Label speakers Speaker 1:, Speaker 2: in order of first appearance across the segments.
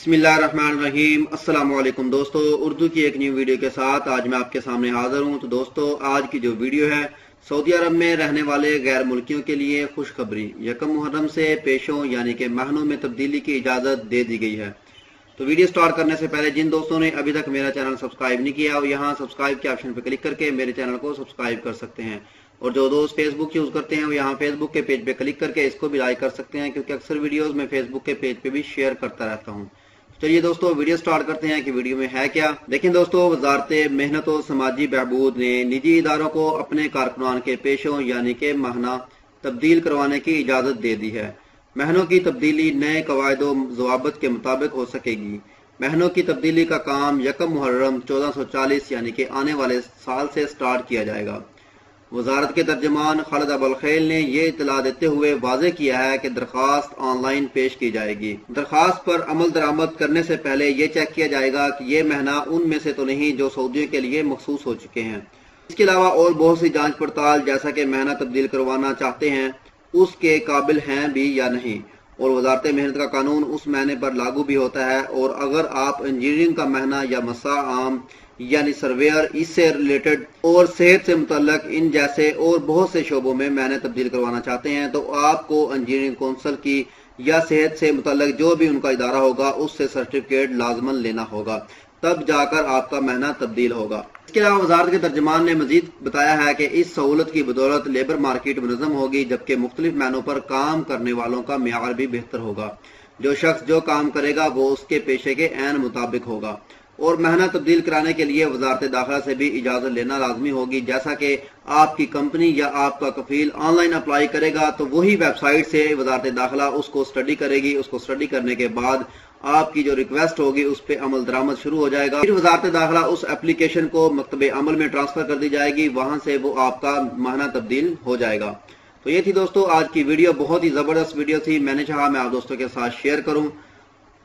Speaker 1: बिस्मिल्लाहिर्रहमानिर्रहीम। अस्सलाम वालेकुम दोस्तों, उर्दू की एक न्यू वीडियो के साथ आज मैं आपके सामने हाजिर हूँ। तो दोस्तों, आज की जो वीडियो है सऊदी अरब में रहने वाले गैर मुल्कियों के लिए खुशखबरी। 1 मुहर्रम से पेशों यानी कि महीनों में तब्दीली की इजाज़त दे दी गई है। तो वीडियो स्टार्ट करने से पहले जिन दोस्तों ने अभी तक मेरा चैनल सब्सक्राइब नहीं किया, वो यहाँ सब्सक्राइब के ऑप्शन पर क्लिक करके मेरे चैनल को सब्सक्राइब कर सकते हैं। और जो दोस्त फेसबुक यूज़ करते हैं वो यहाँ फेसबुक के पेज पे क्लिक करके इसको भी लाइक कर सकते हैं, क्योंकि अक्सर वीडियोस मैं फेसबुक के पेज पे भी शेयर करता रहता हूँ। चलिए दोस्तों, वीडियो स्टार्ट करते हैं कि वीडियो में है क्या। देखें दोस्तों, वजारत मेहनत और समाजी बहबूद ने निजी इदारों को अपने कारकुनान के पेशों यानी कि महना तब्दील करवाने की इजाज़त दे दी है। महनों की तब्दीली नए कवायद ज़वाबित के मुताबिक हो सकेगी। महनों की तब्दीली का काम 1 मुहर्रम 1440 यानी कि आने वाले साल से स्टार्ट किया जाएगा। वजारत के तर्जमान खालिद अबुल खैल ने यह इतला देते हुए वाज़ेह किया है कि दरख्वास्त ऑनलाइन पेश की जाएगी। दरख्वास्त पर अमल दरामद करने से पहले ये चेक किया जाएगा कि ये महना उनमें से तो नहीं जो सऊदियों के लिए मखसूस हो चुके हैं। इसके अलावा और बहुत सी जांच पड़ताल, जैसा कि महना तब्दील करवाना चाहते हैं उसके काबिल हैं भी या नहीं। और वजारत मेहनत का कानून उस महीने पर लागू भी होता है। और अगर आप इंजीनियरिंग का महना या मसा आम यानी सर्वेयर, इससे रिलेटेड और सेहत से मुतल्लक इन जैसे और बहुत से शोबों में महने तब्दील करवाना चाहते हैं, तो आपको इंजीनियरिंग कौंसिल की या सेहत से मुतल्लक जो भी उनका इदारा होगा उससे सर्टिफिकेट लाजमन लेना होगा, तब जाकर आपका महना तब्दील होगा। इसके अलावा वजारत के तर्जमान ने मजीद बताया है कि इस सहूलत की बदौलत लेबर मार्केट मुनज़्ज़म होगी, जबकि मुख्तलिफ महीनों पर काम करने वालों का मेयार भी बेहतर होगा। जो शख्स जो काम करेगा वो उसके पेशे के ऐन मुताबिक होगा। और महना तब्दील कराने के लिए वजारत दाखिला से भी इजाज़त लेना लाजमी होगी। जैसा कि आपकी कंपनी या आपका कफील ऑनलाइन अप्लाई करेगा तो वही वेबसाइट से वजारत दाखिला उसको स्टडी करेगी। उसको स्टडी करने के बाद आपकी जो रिक्वेस्ट होगी उस पर अमल दरामद शुरू हो जाएगा। फिर वजारत दाखिला उस एप्लीकेशन को मकतबे अमल में ट्रांसफर कर दी जाएगी, वहां से वो आपका महना तब्दील हो जाएगा। तो ये थी दोस्तों आज की वीडियो, बहुत ही जबरदस्त वीडियो थी। मैंने चाहा मैं आप दोस्तों के साथ शेयर करूं।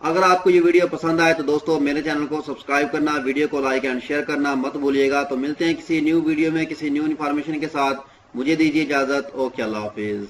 Speaker 1: अगर आपको ये वीडियो पसंद आए तो दोस्तों मेरे चैनल को सब्सक्राइब करना, वीडियो को लाइक एंड शेयर करना मत भूलिएगा। तो मिलते हैं किसी न्यू वीडियो में किसी न्यू इन्फॉर्मेशन के साथ। मुझे दीजिए इजाजत। ओके, अल्लाह हाफिज।